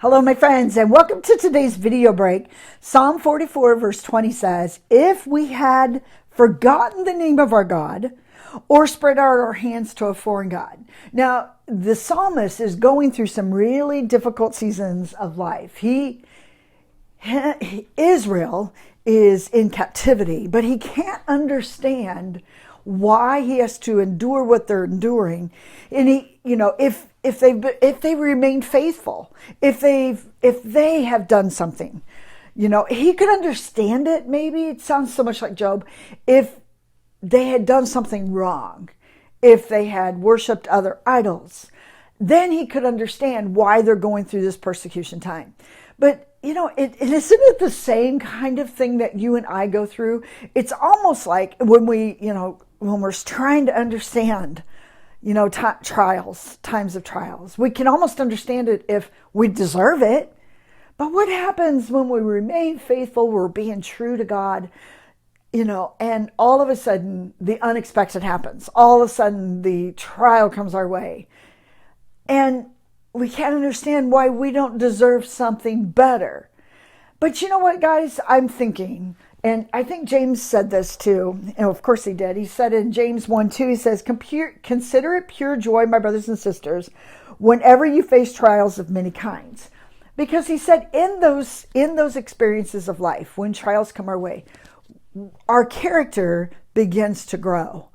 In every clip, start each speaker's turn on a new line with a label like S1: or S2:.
S1: Hello, my friends, and welcome to today's video break. Psalm 44, verse 20 says, "If we had forgotten the name of our God or spread out our hands to a foreign God." Now, the psalmist is going through some really difficult seasons of life. Israel is in captivity, but he can't understand why he has to endure what they're enduring. And if they remain faithful, if they have done something, he could understand it. Maybe it sounds so much like Job. If they had done something wrong, if they had worshiped other idols, then he could understand why they're going through this persecution time. But isn't it the same kind of thing that you and I go through? It's almost like when we're trying to understand, times of trials. We can almost understand it if we deserve it. But what happens when we remain faithful, we're being true to God, and all of a sudden the unexpected happens. All of a sudden the trial comes our way. And we can't understand why we don't deserve something better. But you know what, guys? I'm thinking, and I think James said this too. Of course he did. He said in James 1:2, he says, "Consider it pure joy, my brothers and sisters, whenever you face trials of many kinds." Because he said in those experiences of life, when trials come our way, our character begins to grow.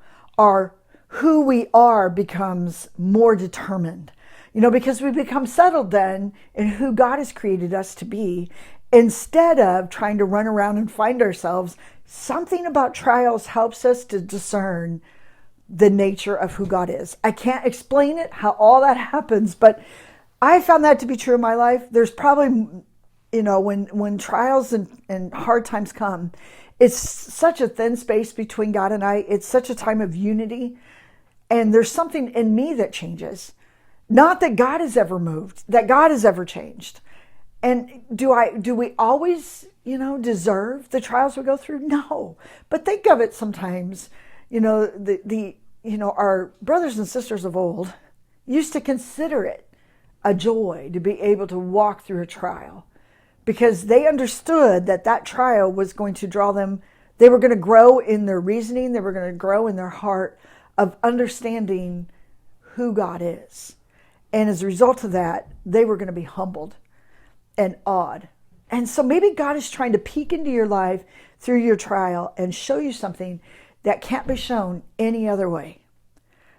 S1: Who we are becomes more determined. Because we become settled then in who God has created us to be, instead of trying to run around and find ourselves. Something about trials helps us to discern the nature of who God is. I can't explain it, how all that happens, but I found that to be true in my life. There's probably, when trials and hard times come, it's such a thin space between God and I. It's such a time of unity. And there's something in me that changes. Not that God has ever moved, that God has ever changed. And do we always, deserve the trials we go through? No. But think of it sometimes, our brothers and sisters of old used to consider it a joy to be able to walk through a trial, because they understood that trial was going to draw them. They were going to grow in their reasoning. They were going to grow in their heart of understanding who God is. And as a result of that, they were going to be humbled and awed. And so maybe God is trying to peek into your life through your trial and show you something that can't be shown any other way.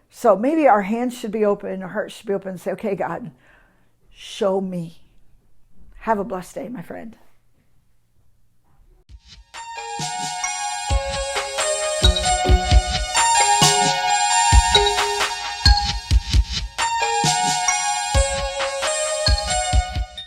S1: So maybe our hands should be open, our hearts should be open, and say, "Okay, God, show me." Have a blessed day, my friend.